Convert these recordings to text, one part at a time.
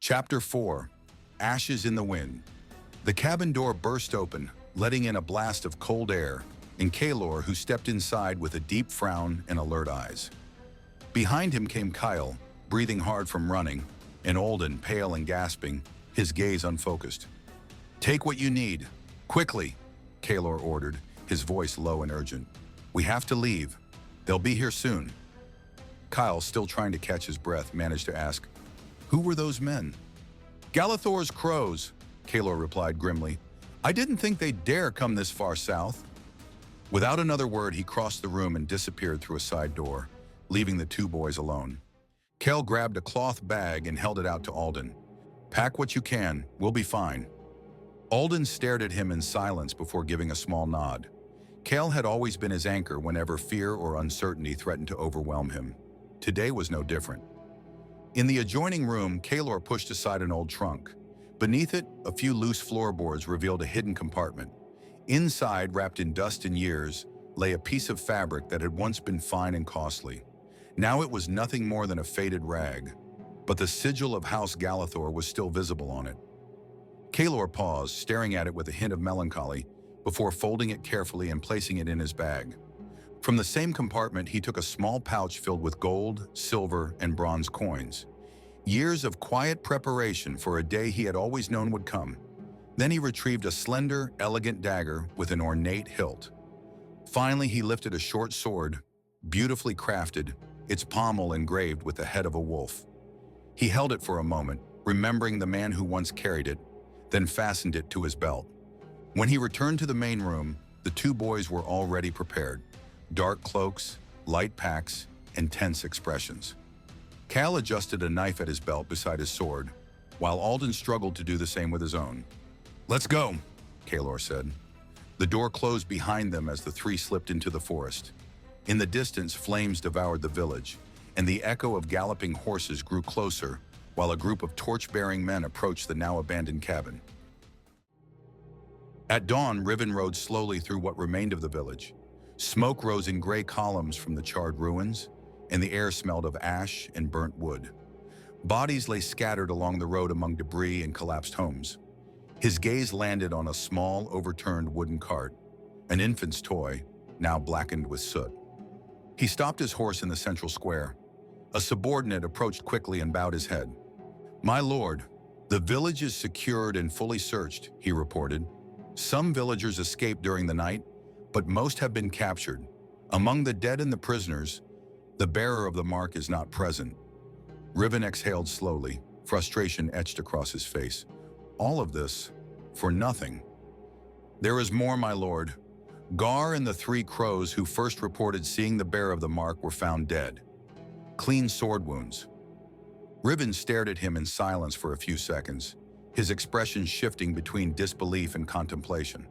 Chapter 4. Ashes in the Wind. The cabin door burst open, letting in a blast of cold air, and Kaelor, who stepped inside with a deep frown and alert eyes. Behind him came Kael, breathing hard from running, and Alden, pale and gasping, his gaze unfocused. "Take what you need, quickly," Kaelor ordered, his voice low and urgent. "We have to leave. They'll be here soon." Kael, still trying to catch his breath, managed to ask, "Who were those men?" "Galathor's crows," Kaelor replied grimly. "I didn't think they'd dare come this far south." Without another word, he crossed the room and disappeared through a side door, leaving the two boys alone. Kael grabbed a cloth bag and held it out to Alden. "Pack what you can, we'll be fine." Alden stared at him in silence before giving a small nod. Kael had always been his anchor whenever fear or uncertainty threatened to overwhelm him. Today was no different. In the adjoining room, Kaelor pushed aside an old trunk. Beneath it, a few loose floorboards revealed a hidden compartment. Inside, wrapped in dust and years, lay a piece of fabric that had once been fine and costly. Now it was nothing more than a faded rag, but the sigil of House Galathor was still visible on it. Kaelor paused, staring at it with a hint of melancholy, before folding it carefully and placing it in his bag. From the same compartment, he took a small pouch filled with gold, silver, and bronze coins. Years of quiet preparation for a day he had always known would come. Then he retrieved a slender, elegant dagger with an ornate hilt. Finally, he lifted a short sword, beautifully crafted, its pommel engraved with the head of a wolf. He held it for a moment, remembering the man who once carried it, then fastened it to his belt. When he returned to the main room, the two boys were already prepared. Dark cloaks, light packs, and tense expressions. Kael adjusted a knife at his belt beside his sword, while Alden struggled to do the same with his own. "Let's go," Kaelor said. The door closed behind them as the three slipped into the forest. In the distance, flames devoured the village, and the echo of galloping horses grew closer, while a group of torch-bearing men approached the now-abandoned cabin. At dawn, Riven rode slowly through what remained of the village. Smoke rose in gray columns from the charred ruins, and the air smelled of ash and burnt wood. Bodies lay scattered along the road among debris and collapsed homes. His gaze landed on a small, overturned wooden cart, an infant's toy, now blackened with soot. He stopped his horse in the central square. A subordinate approached quickly and bowed his head. "My lord, the village is secured and fully searched," he reported. "Some villagers escaped during the night, but most have been captured. Among the dead and the prisoners, the bearer of the mark is not present." Riven exhaled slowly, frustration etched across his face. All of this, for nothing. "There is more, my lord. Gar and the three crows who first reported seeing the bearer of the mark were found dead. Clean sword wounds." Riven stared at him in silence for a few seconds, his expression shifting between disbelief and contemplation.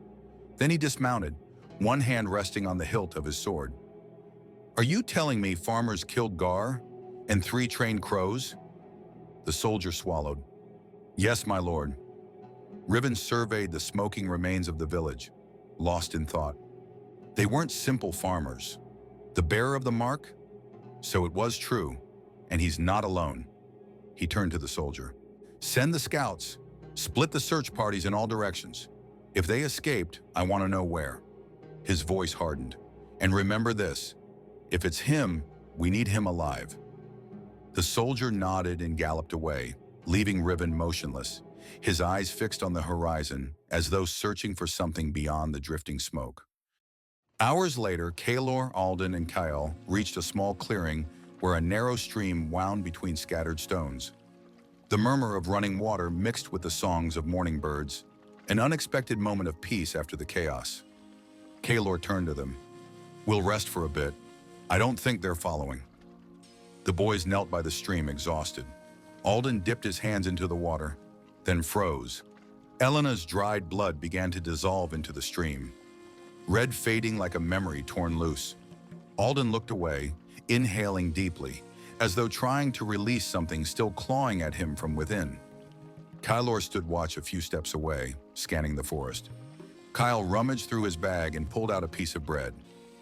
Then he dismounted, one hand resting on the hilt of his sword. "Are you telling me farmers killed Gar and 3 trained crows?" The soldier swallowed. "Yes, my lord." Riven surveyed the smoking remains of the village, lost in thought. They weren't simple farmers. The bearer of the mark? So it was true, and he's not alone. He turned to the soldier. "Send the scouts. Split the search parties in all directions. If they escaped, I want to know where." His voice hardened. "And remember this, if it's him, we need him alive." The soldier nodded and galloped away, leaving Riven motionless, his eyes fixed on the horizon, as though searching for something beyond the drifting smoke. Hours later, Kaelor, Alden, and Kael reached a small clearing where a narrow stream wound between scattered stones. The murmur of running water mixed with the songs of morning birds, an unexpected moment of peace after the chaos. Kaelor turned to them. "We'll rest for a bit. I don't think they're following." The boys knelt by the stream, exhausted. Alden dipped his hands into the water, then froze. Elena's dried blood began to dissolve into the stream, red fading like a memory torn loose. Alden looked away, inhaling deeply, as though trying to release something still clawing at him from within. Kaelor stood watch a few steps away, scanning the forest. Kael rummaged through his bag and pulled out a piece of bread.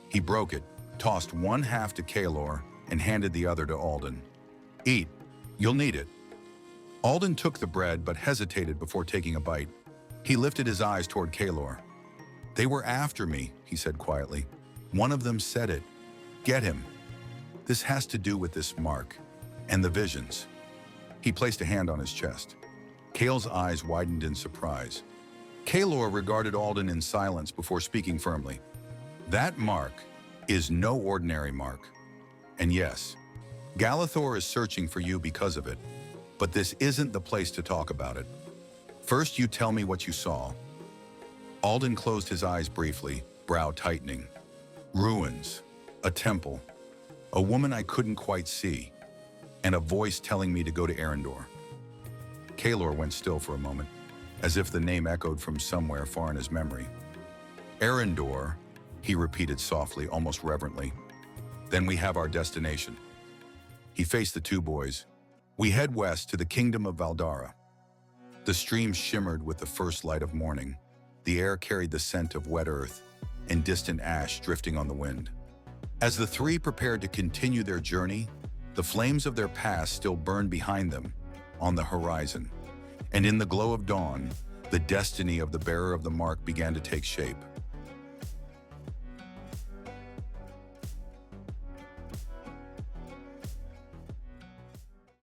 He broke it, tossed one half to Kaelor, and handed the other to Alden. "Eat. You'll need it." Alden took the bread but hesitated before taking a bite. He lifted his eyes toward Kaelor. "They were after me," he said quietly. "One of them said it. Get him. This has to do with this mark and the visions." He placed a hand on his chest. Kael's eyes widened in surprise. Kaelor regarded Alden in silence before speaking firmly. "That mark is no ordinary mark. And yes, Galathor is searching for you because of it, but this isn't the place to talk about it. First, you tell me what you saw." Alden closed his eyes briefly, brow tightening. "Ruins, a temple, a woman I couldn't quite see, and a voice telling me to go to Arendor." Kaelor went still for a moment, as if the name echoed from somewhere far in his memory. "Arendor," he repeated softly, almost reverently. "Then we have our destination." He faced the two boys. "We head west to the kingdom of Valdara." The stream shimmered with the first light of morning. The air carried the scent of wet earth and distant ash drifting on the wind. As the three prepared to continue their journey, the flames of their past still burned behind them, on the horizon. And in the glow of dawn, the destiny of the bearer of the mark began to take shape.